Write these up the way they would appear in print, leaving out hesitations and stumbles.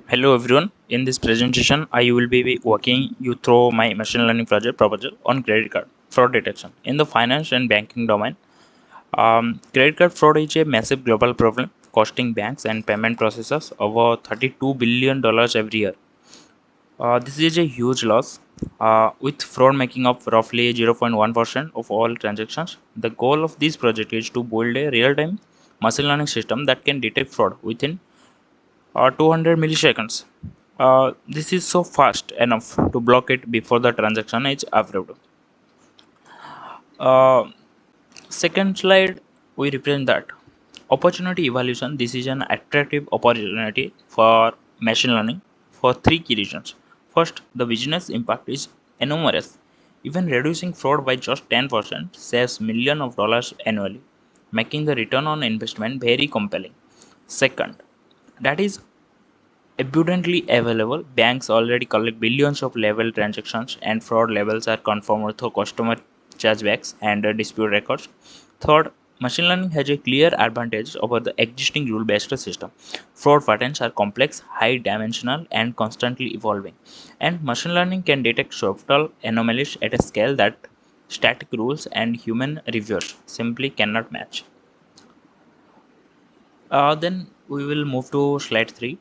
Hello everyone. In this presentation, I will be walking you through my machine learning project proposal on credit card fraud detection in the finance and banking domain. Credit card fraud is a massive global problem, costing banks and payment processors over $32 billion every year. This is a huge loss, with fraud making up roughly 0.1% of all transactions. The goal of this project is to build a real-time machine learning system that can detect fraud within 200 milliseconds. This is so fast enough to block it before the transaction is approved. Uh, Second slide, we represent that opportunity evaluation. This is an attractive opportunity for machine learning for three key reasons. First, the business impact is enormous. Even reducing fraud by just 10% saves millions of dollars annually, making the return on investment very compelling. Second, that is abundantly available. Banks already collect billions of level transactions, and fraud levels are confirmed through customer chargebacks and dispute records. Third, machine learning has a clear advantage over the existing rule-based system. Fraud patterns are complex, high-dimensional, and constantly evolving, and machine learning can detect subtle anomalies at a scale that static rules and human reviewers simply cannot match. Then we will move to slide 3,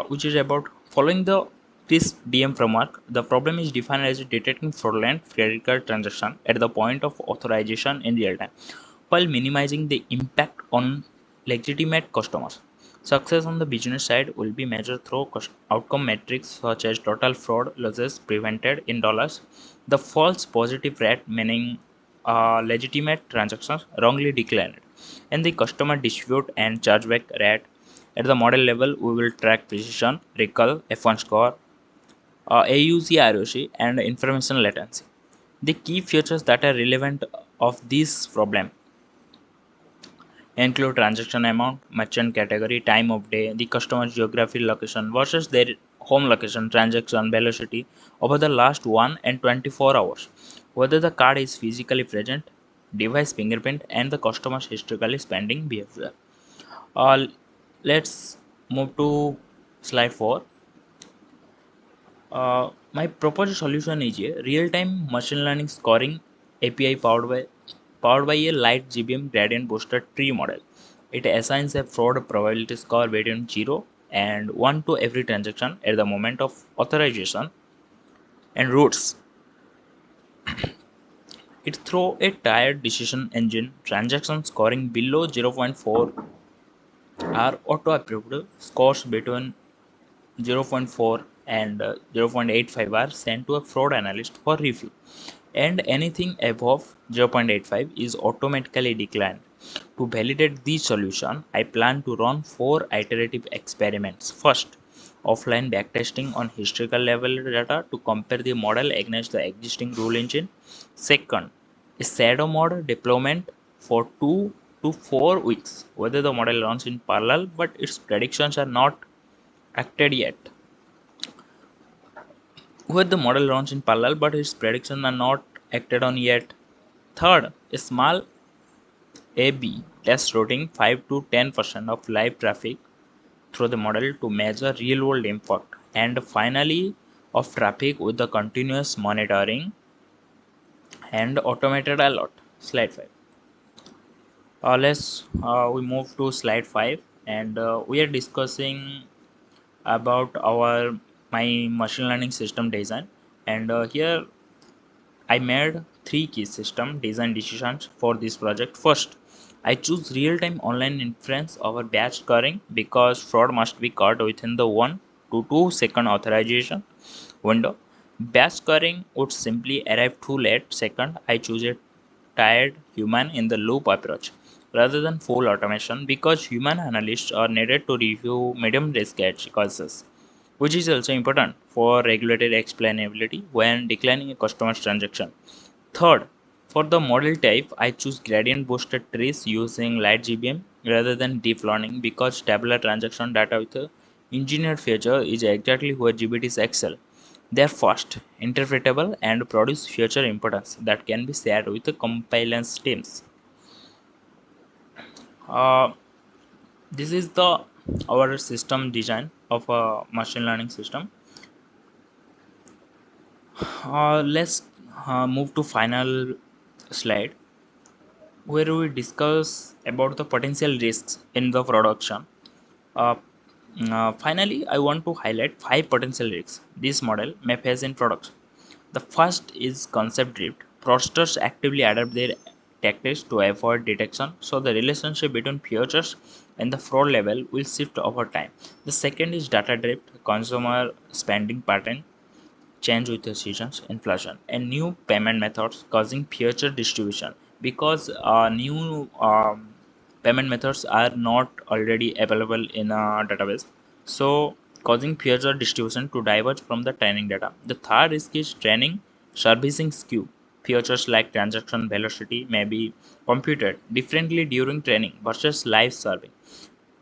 which is about following the this DM framework. The problem is defined as detecting fraudulent credit card transaction at the point of authorization in real time, while minimizing the impact on legitimate customers. Success on the business side will be measured through outcome metrics such as total fraud losses prevented in dollars, the false positive rate, meaning legitimate transactions wrongly declared, and the customer dispute and chargeback rate. At the model level, we will track precision, recall, F1 score, AUC, ROC, and information latency. The key features that are relevant of this problem include transaction amount, merchant category, time of day, the customer's geography location versus their home location, transaction velocity over the last 1 and 24 hours, whether the card is physically present, device fingerprint, and the customer's historically spending behavior. Uh, let's move to slide 4. My proposed solution is a real-time machine learning scoring API powered by a light GBM gradient boosted tree model. It assigns a fraud probability score between 0 and 1 to every transaction at the moment of authorization and routes it through a tiered decision engine. Transaction scoring below 0.4 are auto-approved. Scores between 0.4 and 0.85 are sent to a fraud analyst for review, and anything above 0.85 is automatically declined. To validate the solution, I plan to run 4 iterative experiments. First, offline backtesting on historical level data to compare the model against the existing rule engine. Second, a shadow mode deployment for 2 to 4 weeks, whether the model runs in parallel but its predictions are not acted yet. Where the model runs in parallel but its predictions are not acted on yet. Third, a small A/B test routing 5 to 10% of live traffic through the model to measure real-world impact. And finally, of traffic with the continuous monitoring and automated alert. Slide 5. Let's we move to slide 5, and we are discussing about our my machine learning system design. And here I made three key system design decisions for this project. First, I choose real-time online inference over batch scoring because fraud must be caught within the 1 to 2 second authorization window. Batch scoring would simply arrive too late. Second, I choose a tied human in the loop approach rather than full automation because human analysts are needed to review medium risk edge cases, which is also important for regulatory explainability when declining a customer's transaction. Third, for the model type, I choose gradient boosted trees using light GBM rather than deep learning because tabular transaction data with a engineered feature is exactly where GBTs excel. They are fast, interpretable, and produce future importance that can be shared with the compliance teams. Uh, this is the our system design of a machine learning system. Let's move to final slide where we discuss about the potential risks in the production. Uh, Finally, I want to highlight five potential risks this model may face in production. The first is concept drift. Fraudsters actively adapt their tactics to avoid detection, so the relationship between futures and the fraud level will shift over time. The second is data drift. Consumer spending pattern change with the seasons, inflation, and new payment methods causing future distribution because new payment methods are not already available in a database. So, causing future distribution to diverge from the training data. The third risk is training servicing skew. Features like transaction velocity may be computed differently during training versus live serving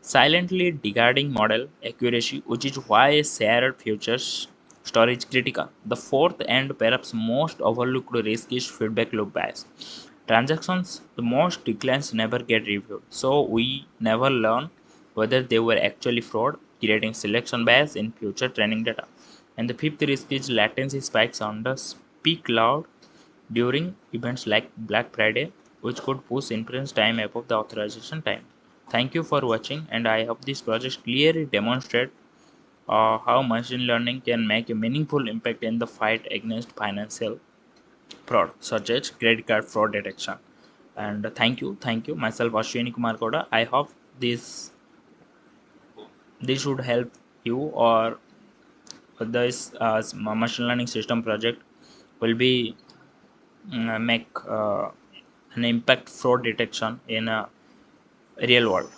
silently degrading model accuracy, which is why shared futures storage critical. The fourth and perhaps most overlooked risk is feedback loop bias. Transactions, the most declines never get reviewed, so we never learn whether they were actually fraud, creating selection bias in future training data. And the fifth risk is latency spikes under peak load during events like Black Friday, which could push inference time above the authorization time. Thank you for watching, and I hope this project clearly demonstrates how machine learning can make a meaningful impact in the fight against financial fraud, such as credit card fraud detection. And thank you, myself Ashwini Kumar Koda. I hope this should help you or this machine learning system project will be make an impact fraud detection in a real world.